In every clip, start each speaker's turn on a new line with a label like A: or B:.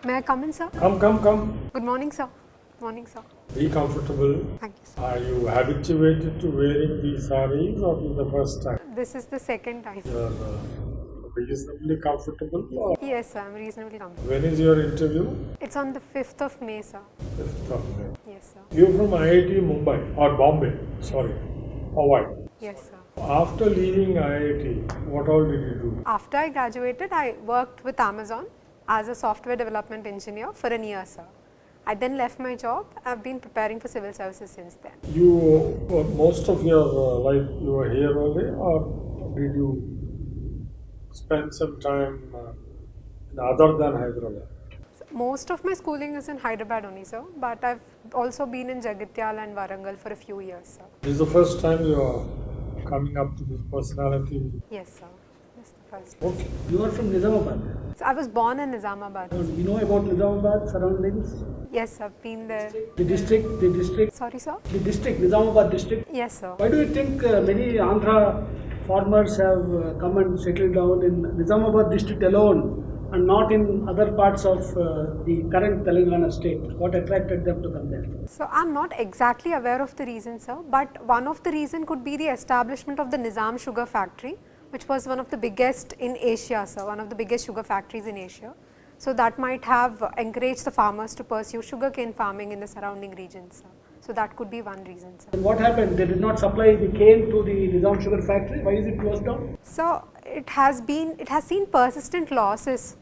A: May I come in, sir?
B: Come.
A: Good morning, sir. Morning, sir.
B: Be comfortable.
A: Thank you, sir.
B: Are you habituated to wearing these sarees or is the first time?
A: This is the second time.
B: You are reasonably comfortable? Or
A: Yes, sir. I'm reasonably comfortable.
B: when is your interview?
A: It's on the 5th of May, sir.
B: 5th of May.
A: Yes, sir.
B: You're from IIT Mumbai or Bombay, sorry. Hawaii.
A: Yes, sir.
B: After leaving IIT, what all did you do?
A: After I graduated, I worked with Amazon as a software development engineer for a year, sir. I then left my job. I've been preparing for civil services since then.
B: Most of your life you were here only or did you spend some time other than Hyderabad?
A: Most of my schooling is in Hyderabad only, sir, but I've also been in Jagatyal and Warangal for a few years, sir.
B: This is the first time you are coming up to this personality.
A: Yes, sir. This is the first.
B: Okay.
C: You are from Nizamabad.
A: So I was born in Nizamabad.
C: You know about Nizamabad surroundings?
A: Yes, I've been there.
C: The district,
A: Sorry, sir?
C: Nizamabad district.
A: Yes, sir.
C: Why do you think many Andhra farmers have come and settled down in Nizamabad district alone and not in other parts of the current Telangana state? What attracted them to come there?
A: So I'm not exactly aware of the reason, sir, but one of the reason could be the establishment of the Nizam sugar factory, which was one of the biggest in Asia, sir, one of the biggest sugar factories in Asia. So that might have encouraged the farmers to pursue sugarcane farming in the surrounding regions, sir. So that could be one reason, sir.
C: And what happened? They did not supply the cane to the Nizam sugar factory. Why is it closed down?
A: So it has seen persistent losses,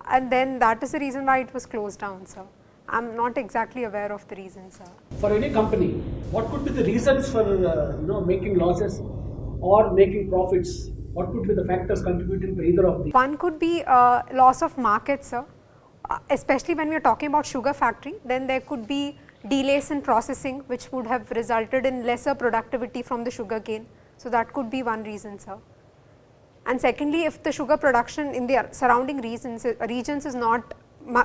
A: and then that is the reason why it was closed down, sir. I'm not exactly aware of the reason, sir.
C: For any company, what could be the reasons for making losses or making profits? What could be the factors contributing to either of these?
A: One could be loss of market, sir. Especially when we are talking about sugar factory, then there could be delays in processing which would have resulted in lesser productivity from the sugar cane. So that could be one reason, sir. And secondly, if the sugar production in the surrounding regions is not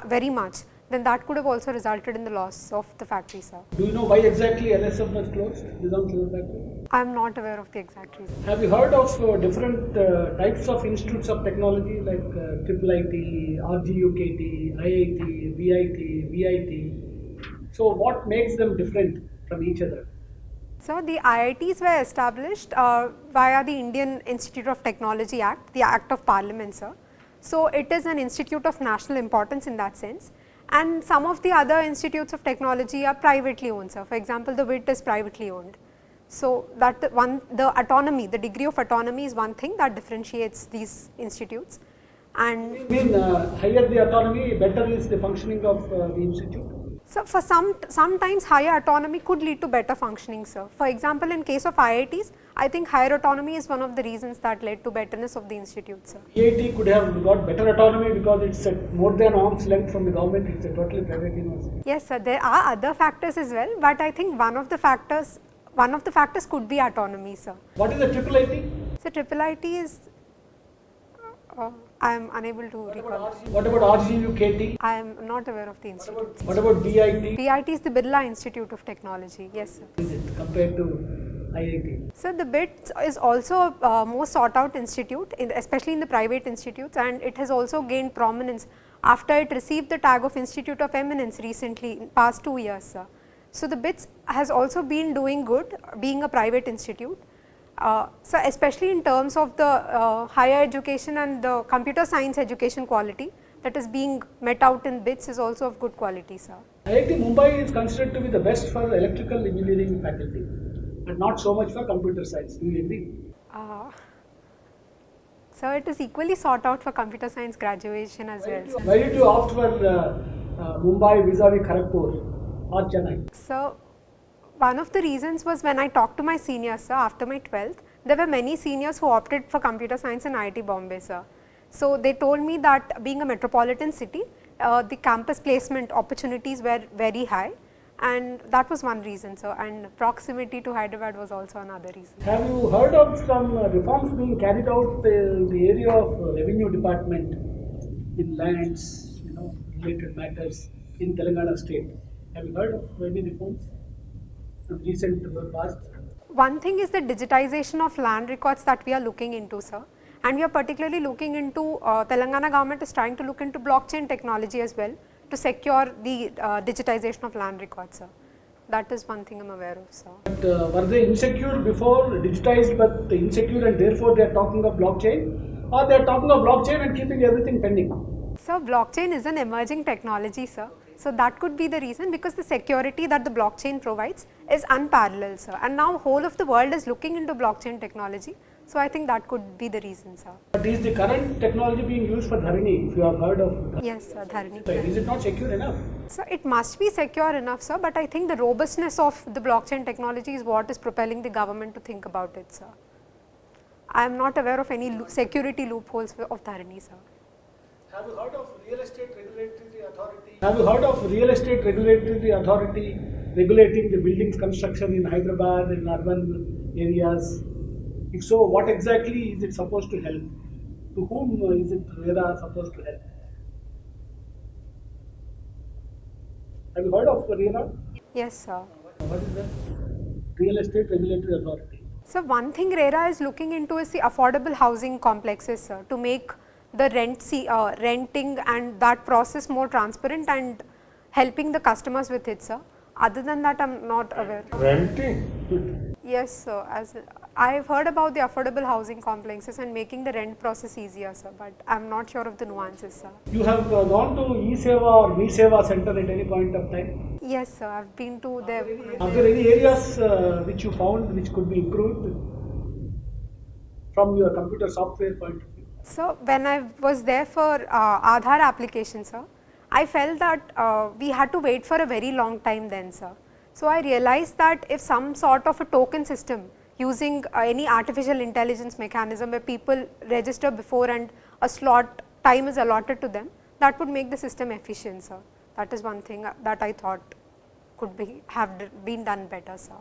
A: very much, then that could have also resulted in the loss of the factory, sir.
C: Do you know why exactly LSF was closed, Nizam sugar factory?
A: I am not aware of the exact reason.
C: Have you heard of different types of institutes of technology like IIIT, RGUKT, IIT, VIT, VIT? So what makes them different from each other?
A: So the IITs were established via the Indian Institute of Technology Act, the Act of Parliament, sir. So it is an institute of national importance in that sense. And some of the other institutes of technology are privately owned, sir. For example, the WIT is privately owned. So that the autonomy, the degree of autonomy is one thing that differentiates these institutes. And
C: You mean higher the autonomy, better is the functioning of the institute?
A: so for sometimes higher autonomy could lead to better functioning, sir. For example, in case of IITs, I think higher autonomy is one of the reasons that led to betterness of the institute, sir.
C: IIT could have got better autonomy because it's at more than arm's length from the government. It's a totally private university.
A: Yes, sir. There are other factors as well, but I think one of the factors could be autonomy, sir.
C: What is the IIIT?
A: So IIIT is, I am unable to recall.
C: What about RGUKT?
A: I am not aware of the institute.
C: What about BIT?
A: BIT is the Birla Institute of Technology. Yes, sir.
C: Is it compared to IIT?
A: So the BIT is also a most sought out institute, especially in the private institutes, and it has also gained prominence after it received the tag of Institute of Eminence recently in past 2 years, sir. So the BITS has also been doing good, being a private institute. So especially in terms of the higher education and the computer science education quality that is being met out in BITS is also of good quality, sir.
C: IIT Mumbai is considered to be the best for electrical engineering faculty and not so much for computer science. Do you agree?
A: So it is equally sought out for computer science graduation as well, sir.
C: Why did you opt for Mumbai vis-a-vis Kharagpur or Chennai?
A: So one of the reasons was when I talked to my seniors, sir, after my 12th, there were many seniors who opted for computer science in IIT Bombay, sir. So they told me that being a metropolitan city, the campus placement opportunities were very high, and that was one reason, sir, and proximity to Hyderabad was also another reason.
C: Have you heard of some reforms being carried out in the area of revenue department in lands, related matters in Telangana state? Have you heard of any reforms from recent past?
A: One thing is the digitization of land records that we are looking into, sir. And we are particularly looking into, Telangana government is trying to look into blockchain technology as well to secure the digitization of land records, sir. That is one thing I'm aware of, sir.
C: But were they insecure before, digitized but insecure, and therefore they are talking of blockchain? Or they are talking of blockchain and keeping everything pending?
A: So blockchain is an emerging technology, sir. So that could be the reason, because the security that the blockchain provides is unparalleled, sir. And now whole of the world is looking into blockchain technology. So I think that could be the reason, sir.
C: But is the current technology being used for Dharani, if you have heard of Dharani?
A: Yes, sir, Dharani.
C: Is it not secure enough?
A: So it must be secure enough, sir, but I think the robustness of the blockchain technology is what is propelling the government to think about it, sir. I am not aware of any security loopholes of Dharani, sir.
C: Have you heard of Real Estate Regulatory Authority? Have you heard of Real Estate Regulatory Authority regulating the buildings construction in Hyderabad and urban areas? If so, what exactly is it supposed to help? To whom is it RERA supposed to help? Have you heard of RERA?
A: Yes, sir.
C: What is that? Real Estate Regulatory Authority.
A: So one thing RERA is looking into is the affordable housing complexes, sir, to make the renting and that process more transparent and helping the customers with it, sir. Other than that, I'm not aware.
B: Renting?
A: Yes, sir. As I've heard about the affordable housing complexes and making the rent process easier, sir, but I'm not sure of the nuances, sir.
C: You have gone to eSeva or MeSeva center at any point of time?
A: Yes, sir. I've been to there.
C: Are there any areas which you found which could be improved from your computer software point of view?
A: So when I was there for Aadhaar application, sir, I felt that we had to wait for a very long time then, sir. So I realized that if some sort of a token system using any artificial intelligence mechanism where people register before and a slot time is allotted to them, that would make the system efficient, sir. That is one thing that I thought could have been done better, sir.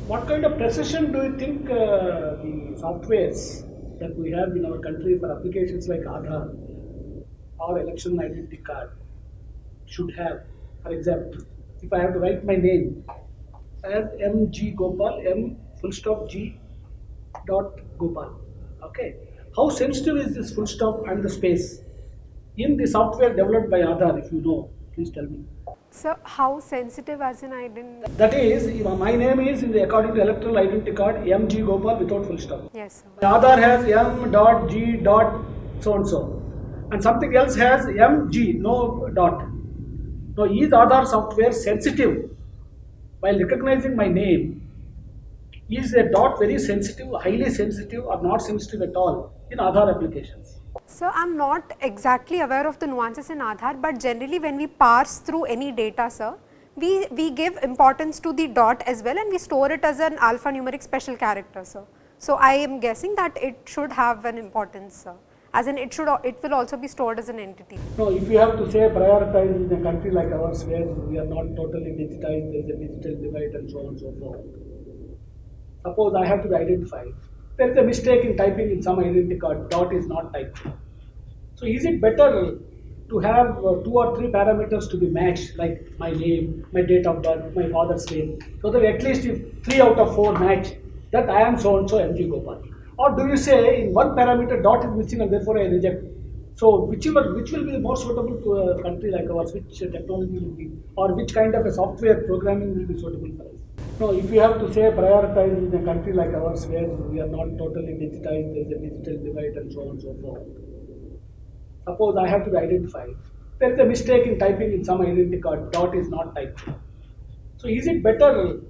C: What kind of precision do you think the softwares that we have in our country for applications like Aadhaar or election identity card should have? For example, if I have to write my name as MG Gopal, M full stop G dot Gopal, okay, how sensitive is this full stop and the space in the software developed by Aadhaar? If you know, please tell me.
A: So how sensitive, as in I didn't.
C: That is, my name is in the according to electoral identity card MG Gopal without full stop.
A: Yes, sir.
C: The Aadhaar has M dot G dot so and so, and something else has MG, no dot. Now, is Aadhaar software sensitive while recognizing my name? Is a dot very sensitive, highly sensitive, or not sensitive at all in Aadhaar applications?
A: So I'm not exactly aware of the nuances in Aadhaar, but generally when we parse through any data, sir, we give importance to the dot as well, and we store it as an alphanumeric special character, sir. So I am guessing that it should have an importance, sir. As in it will also be stored as an entity.
C: No, if you have to say prioritize in a country like ours where we are not totally digitized, there is a digital divide and so on and so forth. Suppose I have to be identified. There is a mistake in typing in some identity card, dot is not typed. So is it better to have 2 or 3 parameters to be matched, like my name, my date of birth, my father's name, so that at least if 3 out of 4 match, that I am so and so MG Gopal? Or do you say in one parameter dot is missing and therefore I reject? So which will be more suitable to a country like ours, which technology will be, or which kind of a software programming will be suitable for us? No, if you have to say prioritize in a country like ours where we are not totally digitized, there is a digital divide and so on and so forth. Suppose I have to be identified. There is a mistake in typing in some identity card, dot is not typed. So is it better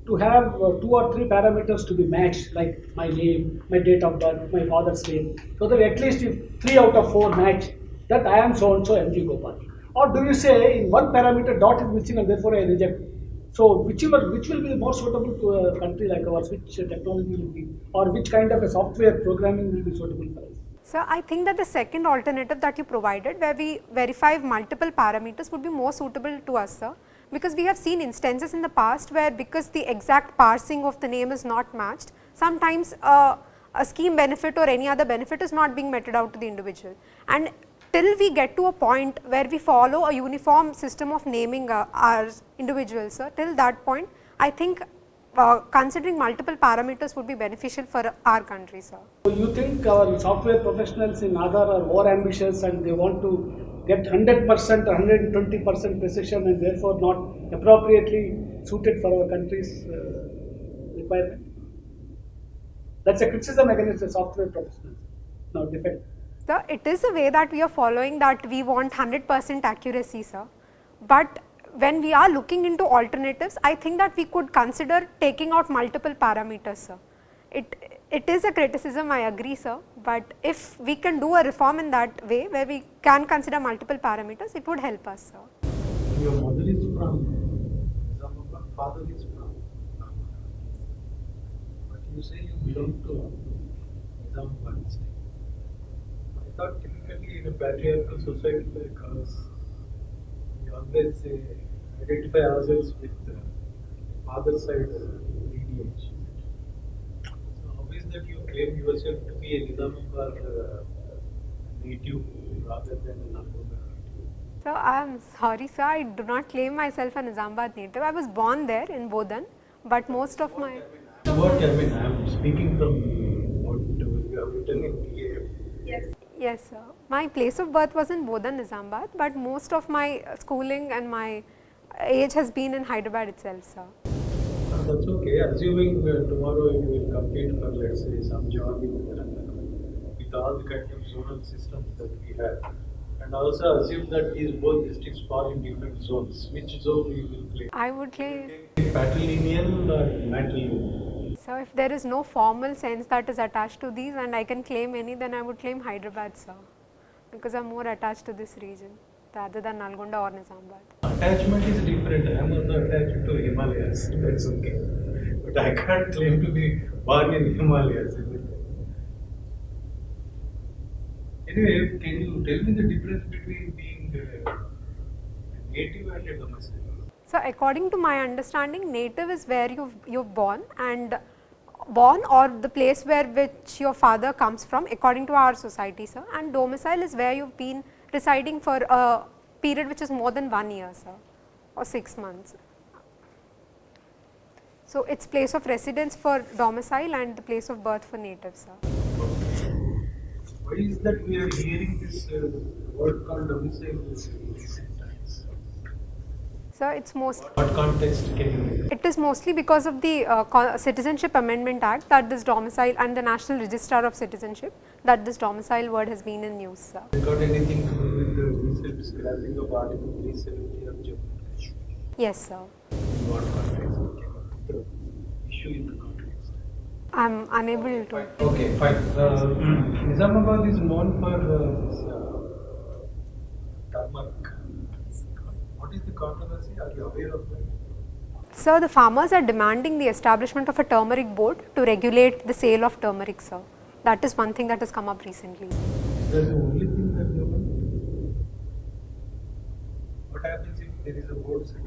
C: to have 2 or 3 parameters to be matched, like my name, my date of birth, my father's name, so that at least if 3 out of 4 match, that I am so and so MG Gopal? Or do you say in one parameter dot is missing and therefore I reject? So which will be more suitable to a country like ours, which technology will be, or which kind of a software programming will be suitable for us?
A: So I think that the second alternative that you provided, where we verify multiple parameters, would be more suitable to us, sir. Because we have seen instances in the past where, because the exact parsing of the name is not matched, sometimes a scheme benefit or any other benefit is not being meted out to the individual. And till we get to a point where we follow a uniform system of naming our individuals, sir, till that point, I think considering multiple parameters would be beneficial for our country, sir.
C: So you think our software professionals in Aadhaar are more ambitious and they want to get 100% or 120% precision and therefore not appropriately suited for our country's requirement. That's a criticism against the software professionals. Now defend.
A: Sir, it is a way that we are following, that we want 100% accuracy, sir. But when we are looking into alternatives, I think that we could consider taking out multiple parameters, sir. It is a criticism, I agree, sir, but if we can do a reform in that way where we can consider multiple parameters, it would help us, sir.
D: Your mother is from Nizamabad, father is from Ahmedabad. But you say you belong to Nizamabad state. I thought typically in a patriarchal society like ours, we always identify ourselves with father side lineage. So how is that you claim yourself to be a Nizamabad native rather than a Nalgonda native?
A: So, I am sorry, sir, I do not claim myself a Nizamabad native. I was born there in Bodhan, but most of my...
D: What I mean, I am speaking from what you have written in PAF.
A: Yes, sir. My place of birth was in Bodhan, Nizamabad, but most of my schooling and my age has been in Hyderabad itself, sir.
D: That's okay. Assuming tomorrow you will compete for, let's say, some job in Telangana with all the kind of zonal systems that we have, and also assume that these both districts fall in different zones. Which zone you will play?
A: I would claim,
D: Patrilineal or matrilineal?
A: so if there is no formal sense that is attached to these and I can claim any, then I would claim Hyderabad, sir, because I am more attached to this region rather than Nalgonda or Nizamabad.
D: Attachment is different. I am also attached to Himalayas. That's okay. But I can't claim to be born in Himalayas. Is it? Anyway, can you tell me the difference between being a native and a domestic?
A: So, according to my understanding, native is where you've born, and born or the place where which your father comes from according to our society, sir, and domicile is where you've been residing for a period which is more than 1 year, sir, or 6 months. So, it's place of residence for domicile and the place of birth for native, sir.
D: Why is that we are hearing this word called domicile in recent times?
A: So, it's most.
D: What context can you make?
A: It is mostly because of the Citizenship Amendment Act that this domicile and the National Register of Citizenship that this domicile word has been in use, sir.
D: Got anything to do with the recent scrapping of Article 370 of Jammu and Kashmir?
A: Yes, sir.
D: In what context? Can you put the issue in the context?
A: I am unable to.
D: Okay, fine. Nizamabad is known for this turmeric. What is the controversy? Are you aware of that?
A: Sir, the farmers are demanding the establishment of a turmeric board to regulate the sale of turmeric, sir. That is one thing that has come up recently.
D: Is that the only thing that they want? What happens if there is a board set up?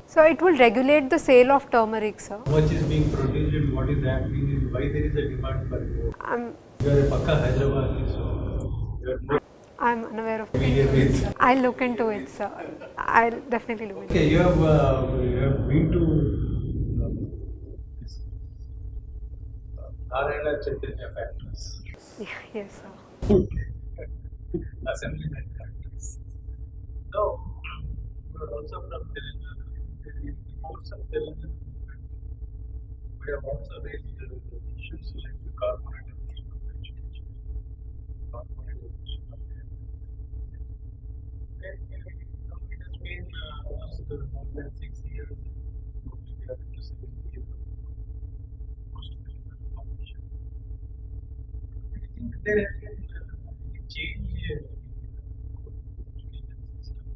A: So, it will regulate the sale of turmeric, sir.
D: How much is being produced and what is happening and why there is a demand for board? You are a Pakka Hyderabadi, so you are more
A: I am unaware of
D: familiar
A: it.
D: with.
A: I will look into it, sir. I will definitely look into it.
D: Okay, you have been to this Narayana Chaitanya factories.
A: Yes, sir.
D: Assembly line factories. No, you are also from Telangana. In the course of Telangana, we have also raised issues like the corporatization of education, corporatization of health. And it has been almost more than 6 years, probably we are into 7th year of most of the population. I think there has been a change in the education system.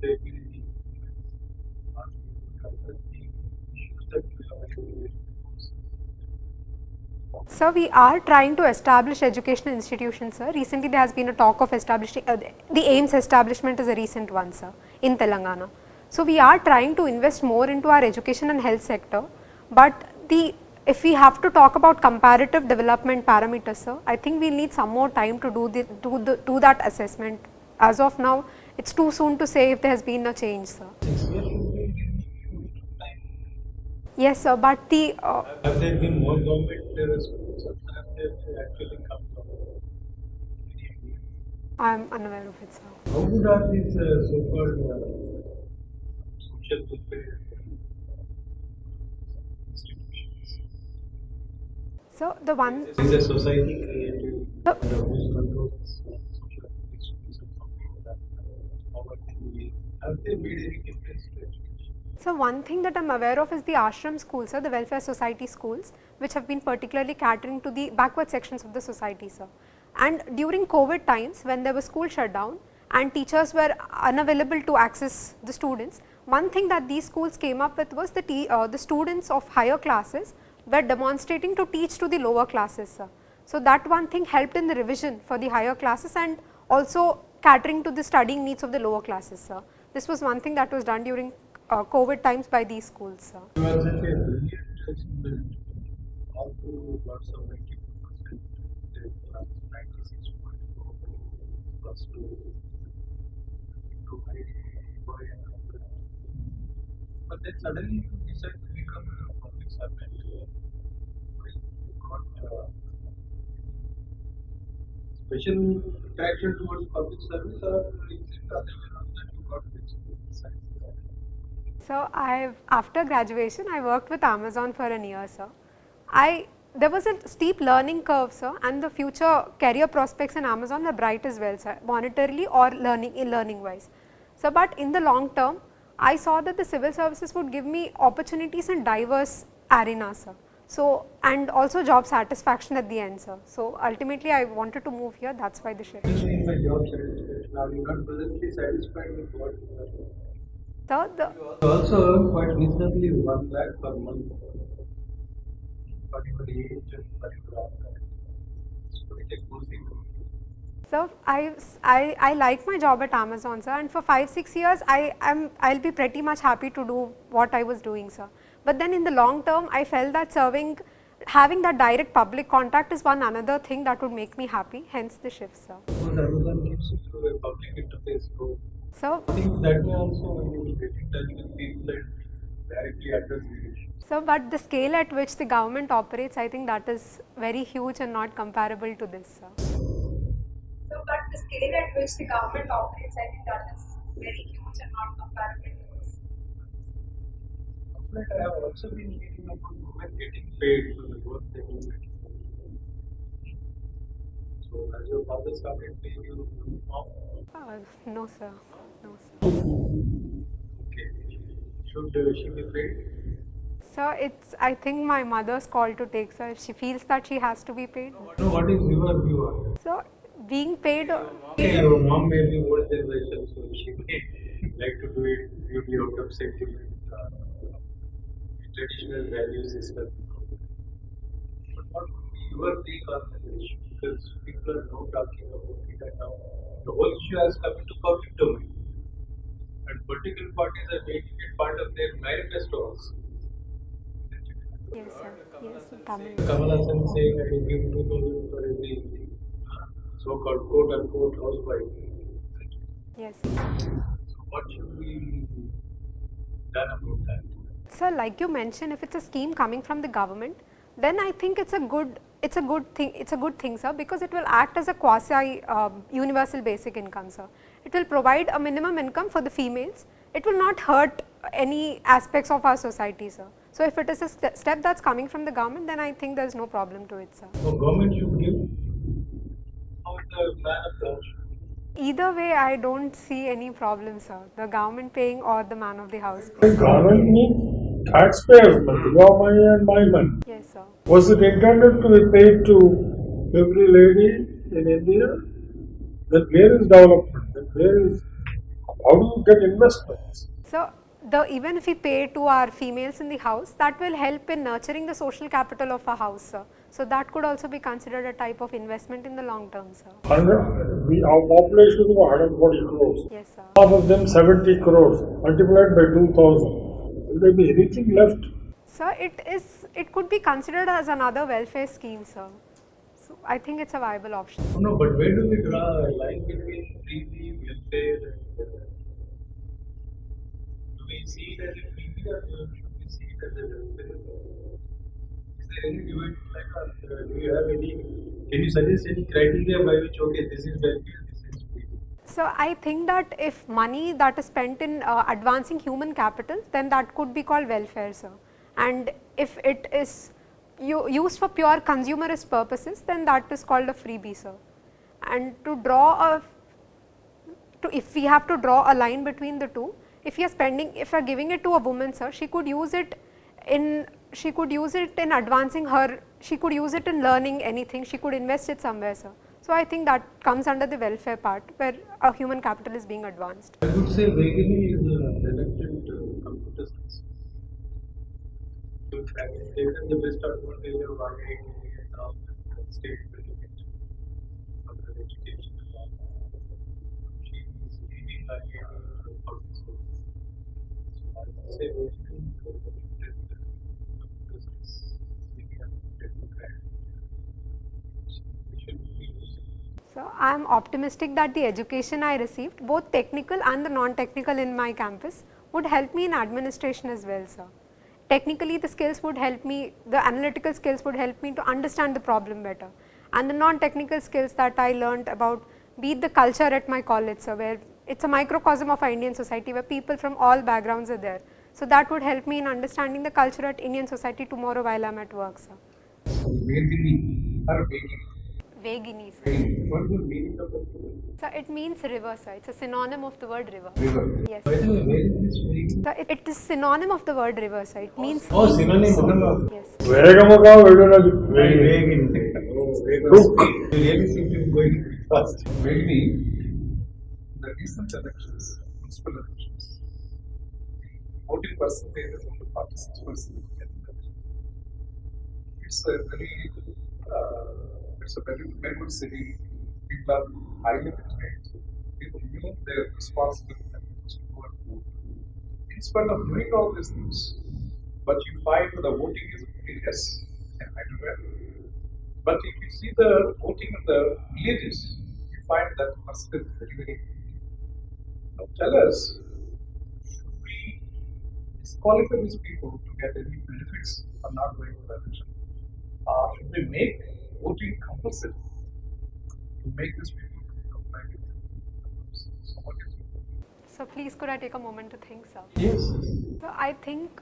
D: There have been any movements on the issues that we have raised.
A: Sir, we are trying to establish educational institutions, sir. Recently, there has been a talk of establishing, the AIMS establishment is a recent one, sir, in Telangana. So, we are trying to invest more into our education and health sector, but if we have to talk about comparative development parameters, sir, I think we need some more time to do that assessment. As of now, it's too soon to say if there has been a change, sir.
D: 6 years should be time.
A: Yes, sir, but the
D: Have there been more government schools or have they actually come from
A: I'm unaware of it, sir.
D: How good are these so-called social welfare institutions?
A: So the one,
D: Is a society created
A: so,
D: under whose control social institutions are that poverty? Have they made any difference to education?
A: so one thing that I'm aware of is the ashram schools, sir, the welfare society schools, which have been particularly catering to the backward sections of the society, sir. And during COVID times, when there was school shutdown and teachers were unavailable to access the students, one thing that these schools came up with was the students of higher classes were demonstrating to teach to the lower classes, sir. So that one thing helped in the revision for the higher classes and also catering to the studying needs of the lower classes, sir. This was one thing that was done during COVID times by these schools, sir.
D: You are such a brilliant student. Although lots of 92%, 96.4 plus 2 to high and but then suddenly you decide to become a public servant. Well, you got special attraction towards public service, or is it the other way around that you got this science?
A: So after graduation, I worked with Amazon for a year, sir. There was a steep learning curve, sir, and the future career prospects in Amazon were bright as well, sir, monetarily or learning wise. So, but in the long term, I saw that the civil services would give me opportunities in diverse arenas, sir. So, and also job satisfaction at the end, sir. So, ultimately, I wanted to move here. That's why the shift.
D: What do you mean by job satisfaction? Are you not presently satisfied with what you are doing?
A: Sir,
D: You also earn quite reasonably 1 lakh per month for your age and for your outcome. It's quite a cool thing.
A: So I like my job at Amazon, sir, and for 5-6 years I'll be pretty much happy to do what I was doing, sir. But then in the long term, I felt that having that direct public contact is one another thing that would make me happy. Hence the shift, sir.
D: Because Amazon gives you a public interface role.
A: So,
D: I think that way also you will get in touch with people and directly address the issue.
A: but the scale at which the government operates, I think that is very huge and not comparable to this, sir.
E: So, but the scale at which the government operates, I think that is very huge and not comparable to this.
D: But I have also been hearing about women getting paid for the work they do. So, has your father started paying you mom?
A: No, sir. No, sir.
D: Okay. Should she be paid?
A: So I think my mother's call to take, sir. If she feels that she has to be paid.
D: No, what is your view on it?
A: So being paid.
D: Okay, your mom may be old generation, so she may like to do it purely out of sentiment, traditional value system. But what would be your take on this issue? Because people are now talking about it and now the whole issue has come into public domain. And political parties are making it part of their manifesto also.
A: Yes, sir. Yes, Tamil.
D: Kamal Hassan saying I will give 2,000 for every so-called quote-unquote housewife.
A: Yes.
D: So what should be done about that?
A: Sir, like you mentioned, if it's a scheme coming from the government, then I think it's a good thing, sir, because it will act as a quasi universal basic income, sir. It will provide a minimum income for the females. It will not hurt any aspects of our society, sir. So if it is a step that's coming from the government, then I think there's no problem to it, sir.
D: So government should give or the man of the house.
A: Either way, I don't see any problem, sir. The government paying or the man of the house
B: The
A: paying.
B: government means taxpayers' money, your money and my money.
A: Yes, sir.
B: Was it intended to be paid to every lady in India? Then where is development? Then how do you get investments?
A: So, even if we pay to our females in the house, that will help in nurturing the social capital of a house, sir. So, that could also be considered a type of investment in the long term, sir.
B: Our population is about 140 crores.
A: Yes, sir.
B: Half of them 70 crores, multiplied by 2,000. Will there be anything left?
A: Sir, it could be considered as another welfare scheme, sir. So, I think it's a viable option.
D: No, but where do we draw a line between freebie, welfare, and do we see it as a freebie or should we see it as a welfare? Is there any divide like that? Do you have any? Can you suggest any criteria by which this is welfare, this is free?
A: So I think that if money that is spent in advancing human capital, then that could be called welfare, sir. And if it is used for pure consumerist purposes, then that is called a freebie, sir. And to draw a if we have to draw a line between the two, if you are giving it to a woman, sir, she could use it in advancing her, she could use it in learning anything, she could invest it somewhere, sir. So I think that comes under the welfare part, where a human capital is being advanced.
D: I would say Vegini is a reluctant computer science. Having taken the best advantage of IIT and all the state benefit of her education, she is leading IIT public schools. So I would say Vegini is a reluctant computer science. We have democrat. We should be using.
A: So I am optimistic that the education I received, both technical and the non-technical in my campus, would help me in administration as well, sir. Technically the skills would help me, the analytical skills would help me to understand the problem better, and the non-technical skills that I learnt about, be it the culture at my college, sir, where it's a microcosm of our Indian society where people from all backgrounds are there. So that would help me in understanding the culture at Indian society tomorrow while I am at work, sir.
D: So Vegini or Vegini.
A: Vegini, sir.
D: What is the meaning of the word?
A: So it means river, sir. It's a synonym of the word river.
D: River.
A: Yes.
D: By the way, where is this Vegini?
A: So it is synonym of the word river, sir. It means
D: Oh, synonym.
A: yes.
B: వేగముగా వెళ్ళినది వేగి.
D: Vegini. Oh, Vegini. You really seem to be going fast. Vegini, the recent elections, municipal elections, voting percentage is only 46%. It's a very good city. People are highly literate. People knew their responsibility was to go and vote. In spite of doing all these things, but you find the voting is very less in Hyderabad. But if you see the voting in the villages, you find that percentage is very, very good. Now tell us, should we disqualify these people to get any benefits for not going for the election? Or should we make voting compulsory to make these people comply with the So what is your opinion?
A: So please could I take a moment to think, sir?
D: Yes.
A: So I think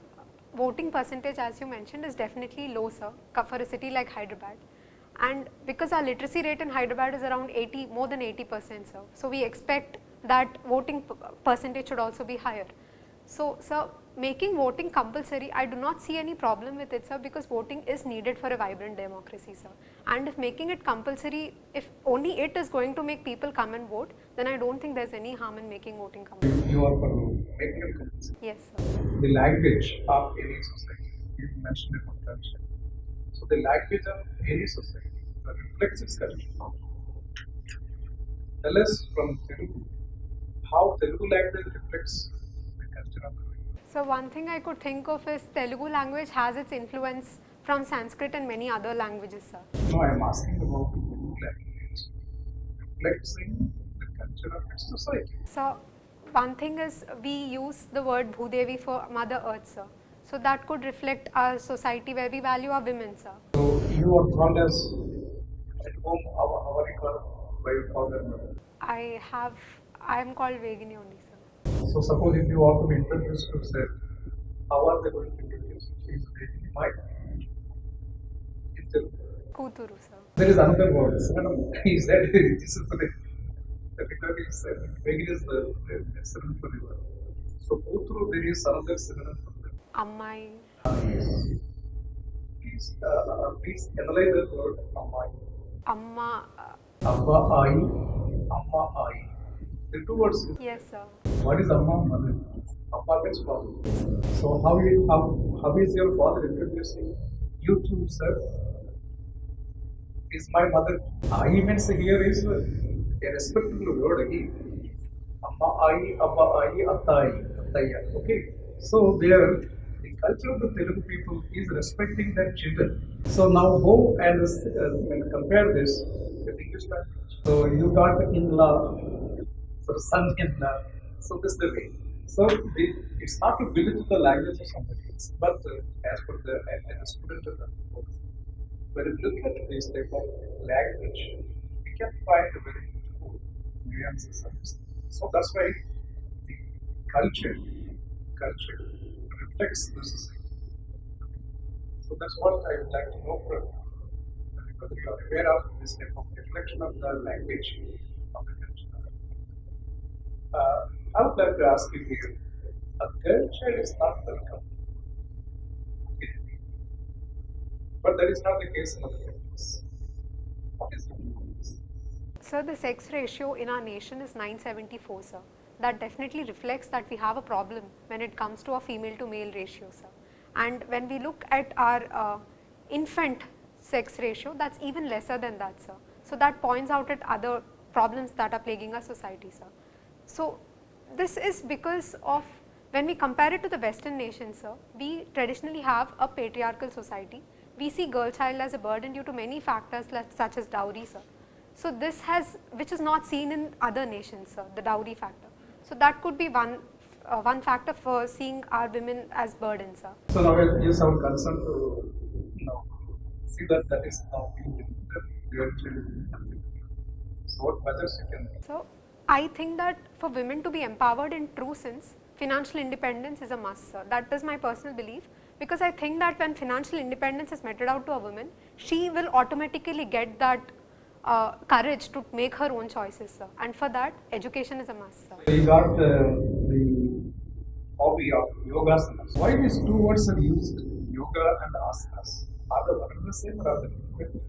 A: voting percentage, as you mentioned, is definitely low, sir, for a city like Hyderabad. And because our literacy rate in Hyderabad is around 80, more than 80%, sir. So we expect that voting percentage should also be higher. So, sir, making voting compulsory, I do not see any problem with it, sir, because voting is needed for a vibrant democracy, sir. And if making it compulsory, if only it is going to make people come and vote, then I don't think there's any harm in making voting compulsory.
D: You are for making it compulsory.
A: Yes, sir.
D: The language of any society. You mentioned it from culture. So the language of any society that reflects its culture. Tell us from Telugu how Telugu language reflects the culture of the country.
A: So one thing I could think of is Telugu language has its influence from Sanskrit and many other languages, sir.
D: No, I am asking about Telugu language reflecting the culture of its society.
A: So one thing is we use the word Bhudevi for Mother Earth, sir. So that could reflect our society where we value our women, sir.
D: So you are called as at home, how are you called by your father and mother?
A: I am called Vegini only, sir.
D: So suppose if you want to be introduced to say, how are they going to introduce? She is Vegini, my in Telugu.
A: Kuturu, sir.
D: There is another word, synonym. He said this is the because he said Vegini is the synonym for river. So Kuturu, there is another synonym for them.
A: Ammai.
D: Please analyze the word Ammai.
A: Amma.
D: Abba Ai, Amma Ai. The two words.
A: Yes, sir.
D: What is Amma? Mother. Amma means father. So how is your father introducing you to sir? Is my mother? Ai means here is a respectful word again. Amma Ai, Abba Ai, Attai, Attaya. Okay. So there, the culture of the Telugu people is respecting their children. So now go and compare this with English language. So you got in-law, so son-in-law. So this is the way. So it's not to belittle the language of somebody else, but as per the as a student of the book, when you look at this type of language, we can find a very beautiful nuances of this. So that's why the culture reflects the society. So that's what I would like to know from you. Whether you are aware of this type of reflection of the language of the culture. I would like to ask you here, a girl child is not welcome. But that is not the case in other countries. What is the view on this?
A: Sir, the sex ratio in our nation is 974, sir. That definitely reflects that we have a problem when it comes to a female to male ratio, sir. And when we look at our infant sex ratio, that's even lesser than that, sir. So that points out at other problems that are plaguing our society, sir. So this is because of, when we compare it to the Western nations, sir, we traditionally have a patriarchal society. We see girl child as a burden due to many factors such as dowry, sir. So this has, which is not seen in other nations, sir, the dowry factor. So that could be one factor for seeing our women as burdens, sir.
D: So now we'll use our concern to see that that is now being limited. Girl child is limited. So what measures you can take?
A: So I think that for women to be empowered in true sense, financial independence is a must, sir. That is my personal belief, because I think that when financial independence is meted out to a woman, she will automatically get that courage to make her own choices, sir. And for that, education is a must, sir.
D: You got the hobby of yogasanas. Why these two words are used, yoga and asanas? Are they one and the same or are they different?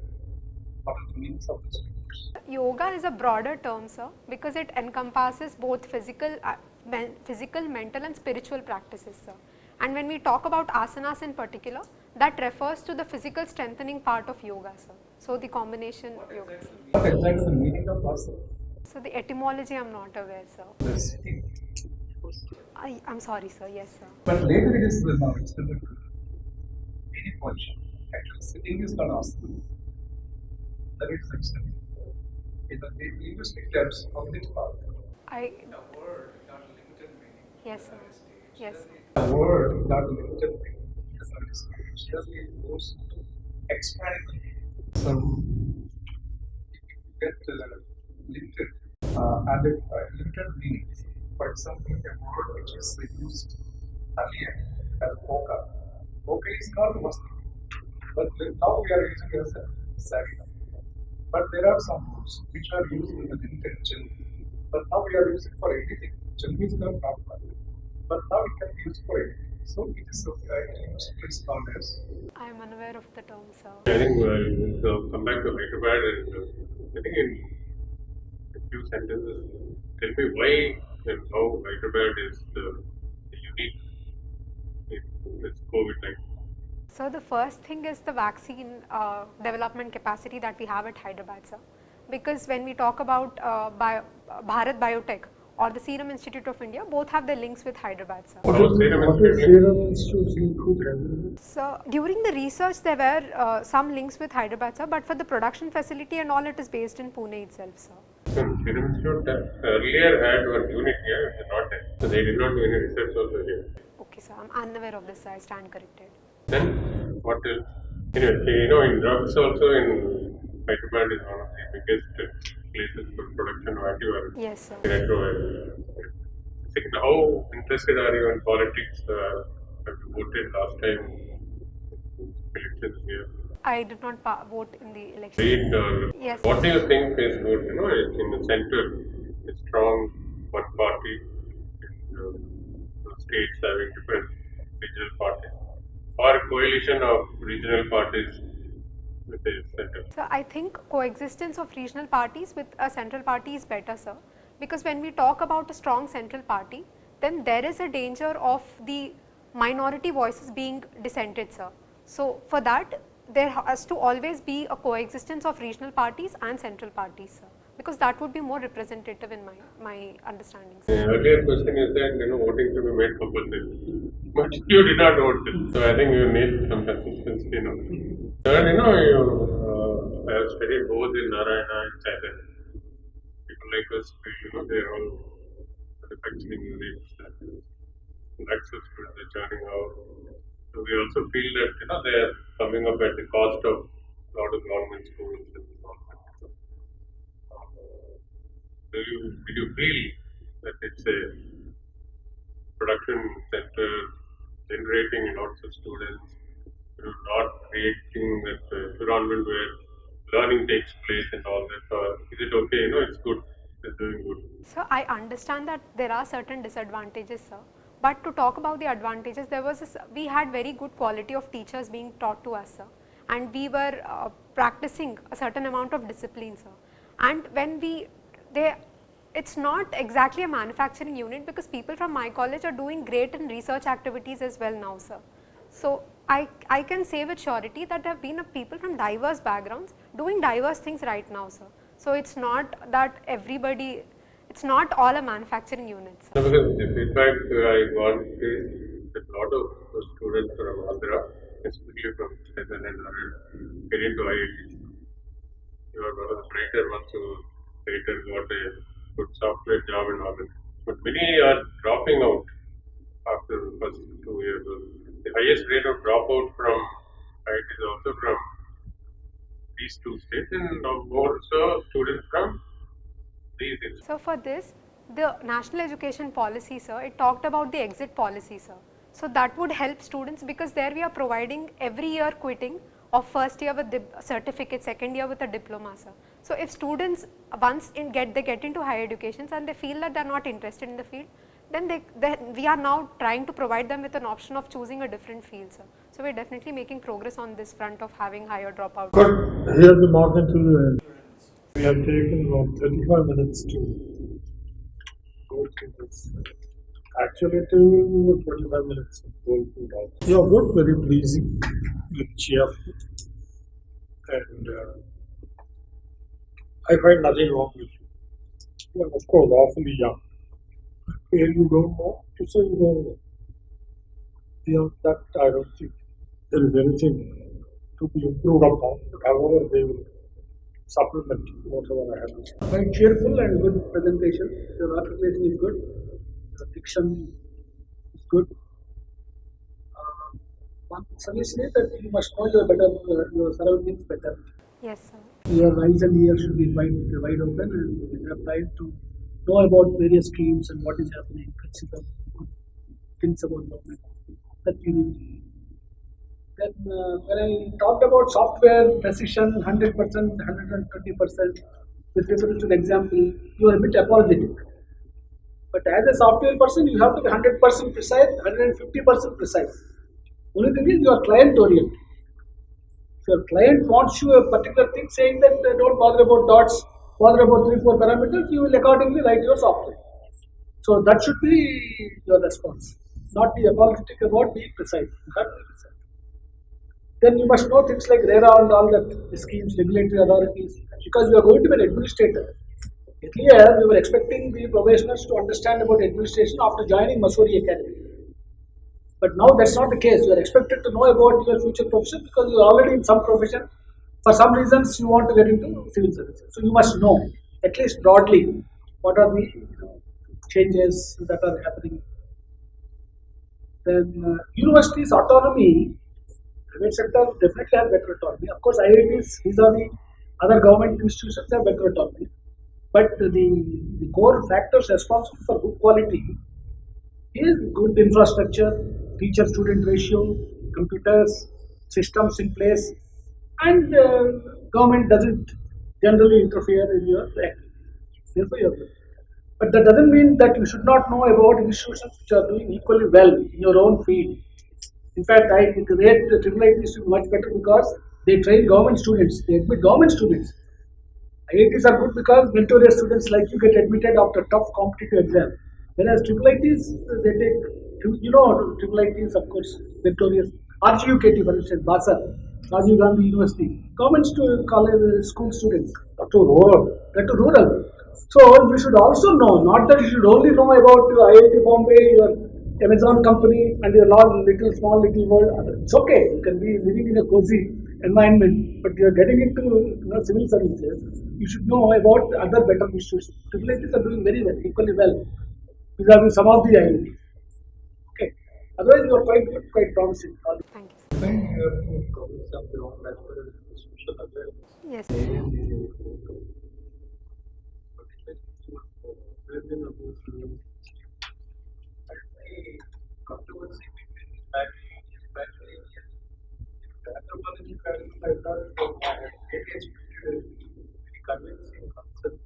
D: What are the meanings of these two words?
A: Yoga is a broader term, sir, because it encompasses both physical, mental and spiritual practices, sir. And when we talk about asanas in particular, that refers to the physical strengthening part of yoga, sir. So the combination yoga, sir.
D: What exactly is the meaning of asana?
A: So the etymology I am not aware, sir.
D: The sitting.
A: I'm sorry, sir. Yes, sir.
D: But later it is now extended to any position. Actually, sitting is called asana. That is extended. In the linguistic terms, cognitive part.
A: I
D: The word got limited meaning.
A: yes, sir. Yes, sir.
D: The word got limited meaning. It goes to expanding the meaning. So, if you get limited and if limited meanings, for example, a word which is used earlier as boka. Boka is called vasti, but now we are using it as a sari. But there are some words which are used in the limited jalli. But now we are using for anything. Jalli is not proper. But now it can be used for anything. So it is used called as.
A: I am unaware of the term, sir.
B: I think we'll come back to Hyderabad and I think in a few sentences, tell me why and how Hyderabad is unique in this COVID-19.
A: So the first thing is the vaccine development capacity that we have at Hyderabad, sir. Because when we talk about Bharat Biotech or the Serum Institute of India, both have their links with Hyderabad, sir.
B: What is
C: Serum Institute's link with Hyderabad?
A: So during the research, there were some links with Hyderabad, sir, but for the production facility and all, it is based in Pune itself, sir.
B: Serum Institute earlier had one unit here, it is not there. So they did not do any research also here.
A: Okay, sir, I'm unaware of this, sir. I stand corrected.
B: Then what else? Anyway, in drugs also in Hyderabad is one of the biggest places for production of antivirals.
A: Yes, sir.
B: Retrovirals. How interested are you in politics? Have you voted last time elections here?
A: I did not vote in the election.
B: Read or
A: Yes.
B: what do you think is good? It's in the center, a strong one party, states having different regional parties, or a coalition of regional parties with a center.
A: So I think coexistence of regional parties with a central party is better, sir, because when we talk about a strong central party, then there is a danger of the minority voices being dissented, sir. So for that, there has to always be a coexistence of regional parties and central parties, sir, because that would be more representative in my understanding,
B: The
A: sir.
B: earlier question is that voting should be made compulsory, but you did not vote, so I think you need some consistency. Third, you have studied both in Narayana and Thailand. People like us, they are all manufacturing units, access to the churning out. So we also feel that they are coming up at the cost of a lot of government schools and all that. Did you feel that it's a production center generating lots of students, not creating that environment where learning takes place and all that? Or is it okay? It's good. It's doing good.
A: So I understand that there are certain disadvantages, sir. But to talk about the advantages, we had very good quality of teachers being taught to us, sir, and we were practicing a certain amount of discipline, sir. And when it's not exactly a manufacturing unit, because people from my college are doing great in research activities as well now, sir. So I can say with surety that there have been people from diverse backgrounds doing diverse things right now, sir. So it's not that it's not all a manufacturing unit, sir.
B: No, because the feedback I got is that a lot of students from Andhra, especially from Chennai and Narayan, get into IIT. You are one of the brighter ones who later got a good software job and all that. But many are dropping out after the first 2 years. The highest rate of dropout from IIT is also from these two states, and more so students from these institutions.
A: So for this, the National Education Policy, sir, it talked about the exit policy, sir. So that would help students, because there we are providing every year quitting of first year with the certificate, second year with a diploma, sir. So if students once they get into higher educations and they feel that they are not interested in the field, then we are now trying to provide them with an option of choosing a different field, sir. So we are definitely making progress on this front of having higher dropout.
F: But here the market will we have taken about 35 minutes to go through this. Actually, to 25 minutes of going through that. You are good, very pleasing, good, cheerful, and I find nothing wrong with you. You are, of course, awfully young. Here you don't know to say you don't know. Beyond that, I don't think there is anything to be improved upon. However, they will supplement whatever I have to say.
C: Quite cheerful and good presentation. Your articulation is good. Your diction is good. One suggestion is that you must know your surroundings better.
A: Yes, sir.
C: Your eyes and ears should be wide open, and you have time to know about various schemes and what is happening, consider things about government that you need. Then when I talked about software precision, 100%, 120%, with reference to an example, you are a bit apologetic. But as a software person, you have to be 100% precise, 150% precise. Only thing is you are client oriented. If your client wants you a particular thing, saying that don't bother about dots, bother about 3-4 parameters, you will accordingly write your software. So that should be your response. Not be apologetic about being precise. You have to be precise. Then you must know things like RERA and all that, the schemes, regulatory authorities, because you are going to be an administrator. Earlier, we were expecting the probationers to understand about administration after joining Mussoorie Academy. But now that's not the case. You are expected to know about your future profession because you are already in some profession. For some reasons, you want to get into civil services. So you must know, at least broadly, what are the changes that are happening. Then universities' autonomy, private sector definitely has better autonomy. Of course, IITs, these are the other government institutions have better autonomy. But the core factors responsible for good quality is good infrastructure, teacher-student ratio, computers, systems in place, and government doesn't generally interfere in your activities. But that doesn't mean that you should not know about institutions which are doing equally well in your own field. In fact, I rate the IITs to be much better because they train government students, they admit government students. IITs are good because meritorious students like you get admitted after tough competitive exam. Whereas IITs, they take, IITs, of course, meritorious. RGUKT, for instance, Basar, Rajiv Gandhi University, government college, school students.
F: To rural.
C: That to rural. So you should also know, not that you should only know about your IIT Bombay, your Amazon company, and your small little world. It's okay. You can be living in a cozy environment, but you are getting into civil services. You should know about other better institutions. IITs are doing very well, equally well. These are some of the IITs. Okay. Otherwise, you are quite good, quite promising.
A: Thank you, sir.
D: When you have to cover some ground as far as the social awareness,
A: Yes.
D: particularly Indian opposed to controversy between family and anthropology family. I thought it was maybe expected a very convincing concept,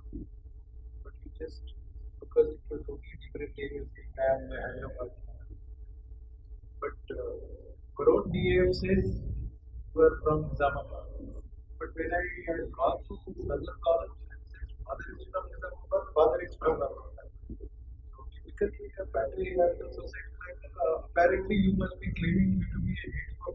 D: but you just because it was totally different areas, I am Hyderabad. But Corone DAF says you are from Nizamabad. But when I had gone to Southern College, it says mother is from Nizamabad, father is from Nizamabad. So typically, a family and a society like apparently you must be claiming to be a native of.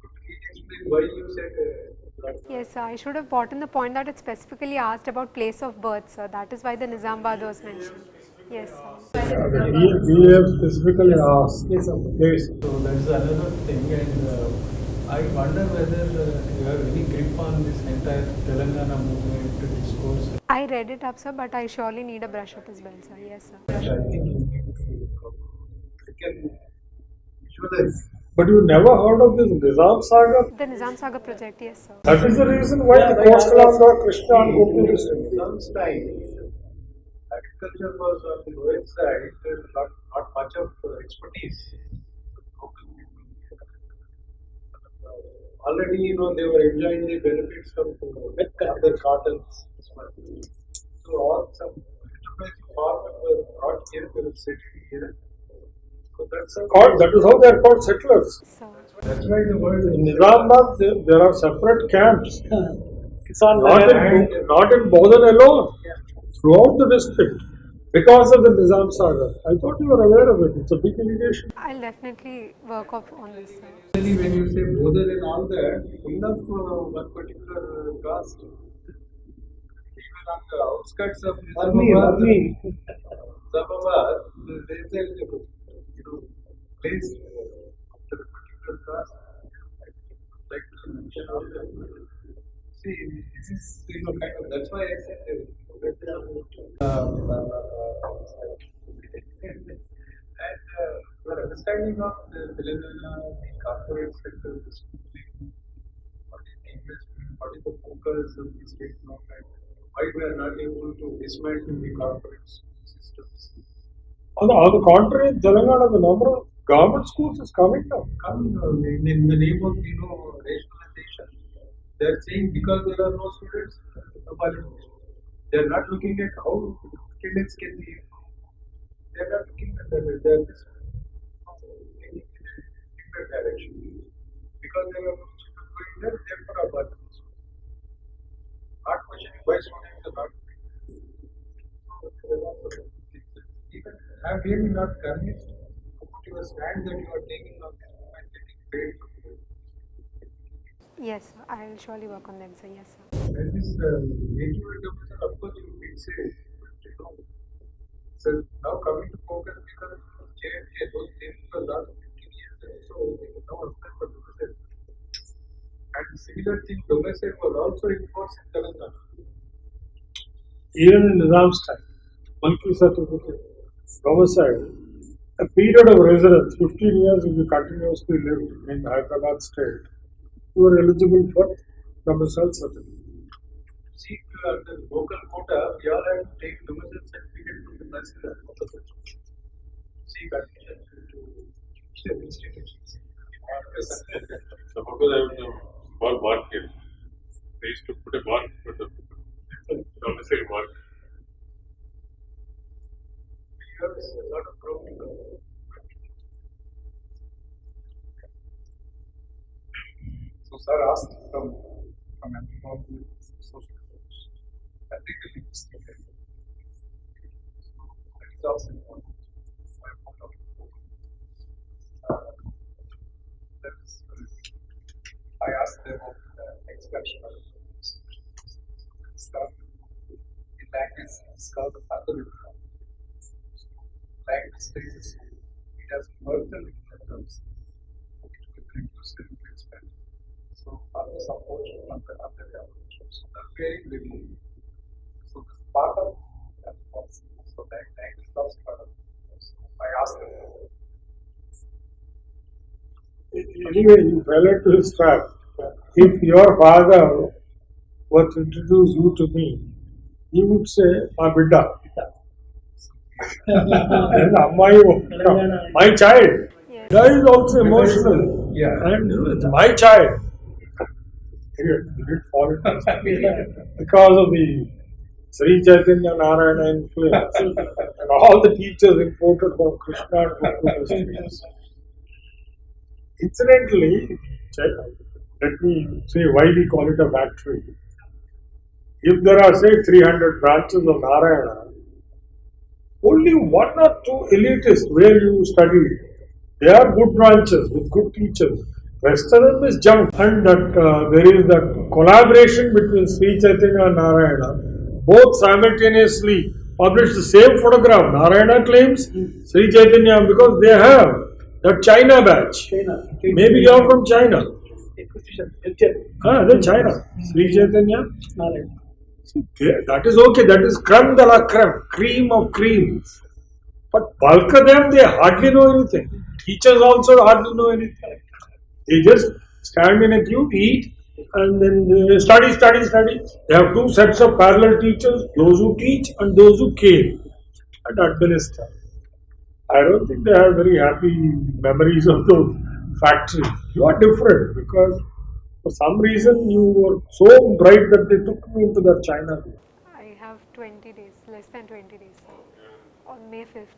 D: Could you explain why you said that?
A: Yes, sir. I should have brought in the point that it specifically asked about place of birth, sir. That is why the Nizamabad was mentioned. Yes, sir.
F: We have specifically asked.
C: Yes, sir.
F: Yes.
D: So that's another thing, and I wonder whether you have any grip on this entire Telangana movement discourse.
A: I read it up, sir, but I surely need a brush up as well, sir. Yes, sir.
D: Which I think you need to look up. You can visualize.
F: But you never heard of this Nizam Sagar?
A: The Nizam Sagar project, yes, sir.
F: That is the reason why the coastal Andhra, Krishna and Gopal is
D: Nizam's time, agriculture was on the lower side, not much of expertise. Already, they were enjoying the benefits of other cottons. So, all some enterprising farmers were brought here, they were settled here. So,
F: that is how they are called settlers.
A: Sir.
D: that's why the word
F: In Nizamabad, there are separate camps.
C: Kisan
F: Not in Bodhan alone, throughout the district, because of the Nizam Sagar. I thought you were aware of it. It's a big irrigation.
A: I'll definitely work up on this, sir.
D: Actually, when you say Bodhal and all that, full of one particular caste, even on the outskirts of Nizamabad, there is a place after a particular caste. Like to mention all that. See, this is kind of that's why I said and your understanding of the Telangana, the corporate sector, the schooling, what is the investment, what is the focus of the state government, why we are not able to dismantle the corporate school systems.
F: On the contrary, in Telangana, the number of government schools is coming down.
D: Coming in the name of rationalization, they are saying because there are no students, no qualifications. They are not looking at how students can be. They are not looking at that. They are just thinking in a different direction. Because there are no children going there, therefore are qualifications. Not questioning why students are not. Even I am really not convinced about your stand that you are taking on this and getting paid for it.
A: Yes, sir. I'll surely work on them, sir. Yes, sir.
D: And this native education, of course, you did say, but so now coming to focus because those things for the last 15 years, so they can now apply for domestic. And similar thing, domestic was also enforced in Telangana.
F: Even in Nizam's time, Mulki certificate, domicile, a period of residence, 15 years if you continuously lived in Hyderabad state, you were eligible for domicile certificate.
D: See, the local quota, we all have to take domestic certificate from the president of the country. See, admission to judicial institutions.
B: So how do I have the small mark here? They used to put a mark for the domicile mark.
D: Here is a lot of problem. So, sir asked from anthropology, social research, ethical investigation. That is also important. I asked them about the expression of stuff. In language, it's called the pathology. Language stages, it has further terms. It could reduce and expand. So, other support from the other government. So, that's very. So, this part of that policy. So, that language is also part of it. So, I asked them.
F: Anyway, you fell into his trap. If your father were to introduce you to me, he would say, "My bidda." Then Ammayi would come, "My child."
A: Yes.
F: That is also emotional.
D: Yeah.
F: And it's my child. You did fall because of the Sri Chaitanya Narayana influence and all the teachers imported from Krishna and Gokul districts. Incidentally, let me say why we call it a factory. If there are, say, 300 branches of Narayana, only one or two elitists where you study, they are good branches with good teachers. Rest of them is junk. And that there is that collaboration between Sri Chaitanya and Narayana, both simultaneously publish the same photograph. Narayana claims Sri Chaitanya because they have that China batch.
C: China.
F: Maybe you are from China.
C: Acquisition.
F: Then China. Sri Chaitanya.
C: Narayana.
F: That is okay. That is creme de la creme, cream of cream. But bulk of them, they hardly know anything. Teachers also hardly know anything. They just stand in a queue, eat, and then they study. They have two sets of parallel teachers, those who teach and those who care and administer. I don't think they have very happy memories of those factories. You are different because for some reason you were so bright that they took you into that China.
A: I have 20 days, less than 20 days, on May 5th.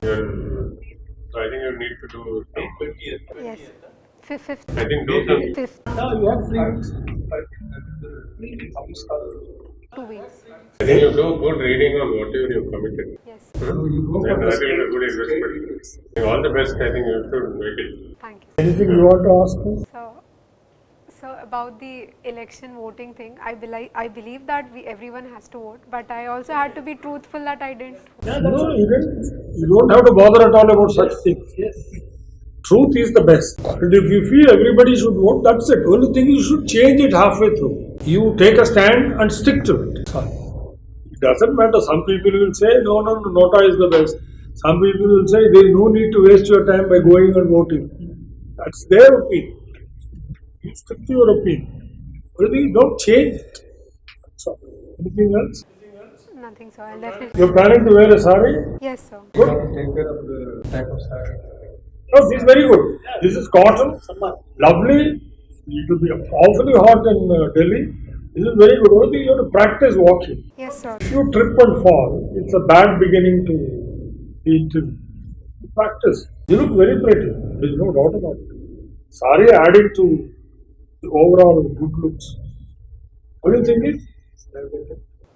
B: So I think you need to do some.
A: Yes. 5th.
B: I think do some.
A: 5th.
C: Now you have 3 weeks.
A: 2 weeks.
B: I think you do good reading on whatever you've committed.
A: Yes.
D: You go
B: And
D: for
B: that
D: the
B: is a good investment. I think all the best. I think you should make it.
A: Thank you.
F: Anything you want to ask me?
A: So about the election voting thing, I believe that everyone has to vote, but I also had to be truthful that I didn't.
F: No, you don't have to bother at all about such things. Truth is the best. And if you feel everybody should vote, that's it. Only thing you should change it halfway through. You take a stand and stick to it. It doesn't matter. Some people will say, no, Nota is the best. Some people will say, there is no need to waste your time by going and voting. That's their opinion. You stick to your opinion. Only don't change it. So, anything else?
A: Nothing, sir. I'll definitely.
F: You're planning to wear a sari?
A: Yes, sir.
D: You have to take care of the type of saree.
F: No, this is very good. This is cotton, lovely. It will be awfully hot in Delhi. This is very good. Only you have to practice walking.
A: Yes, sir.
F: If you trip and fall, it's a bad beginning to the interview. Practice. You look very pretty. There is no doubt about it. Sari adding to the overall good looks. What do you think is?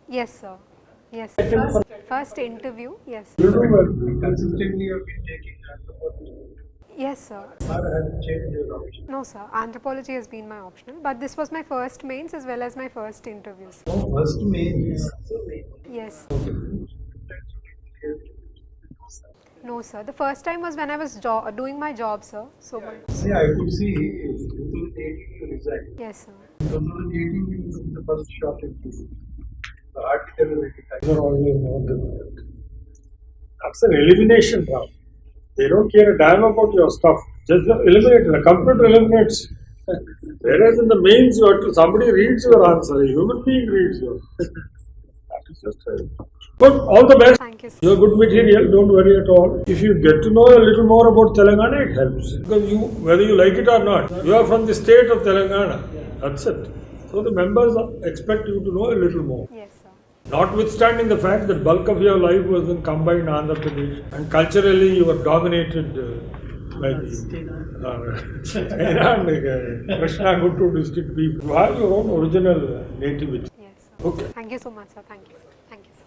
A: Yes, sir. Yes. First interview. Yes.
F: You do well.
D: Consistently you have been taking anthropology.
A: Yes, sir.
D: Or have you changed your option?
A: No, sir. Anthropology has been my optional, but this was my first mains as well as my first interviews.
D: Oh, first main.
A: Yes. No, sir. The first time was when I was doing my job, sir. So,
D: See, I could see in 2018 you resigned.
A: yes, sir.
D: In 2018 you took the first shot into the article.
F: These are always more difficult. That's an elimination round. They don't care a damn about your stuff. Just eliminate it. The computer eliminates. Whereas in the mains, you have to, somebody reads your answer. A human being reads yours. That is just good. All the best.
A: Thank you, sir.
F: You're good material. Don't worry at all. If you get to know a little more about Telangana, it helps. Because whether you like it or not, you are from the state of Telangana. That's it. So the members expect you to know a little more.
A: Yes, sir.
F: Notwithstanding the fact that bulk of your life was in combined Andhra Pradesh and culturally you were dominated by the China and Krishna Guttu district people. You have your own original nativity.
A: Yes, sir.
F: Okay.
A: Thank you so much, sir. Thank you, sir. Thank you, sir.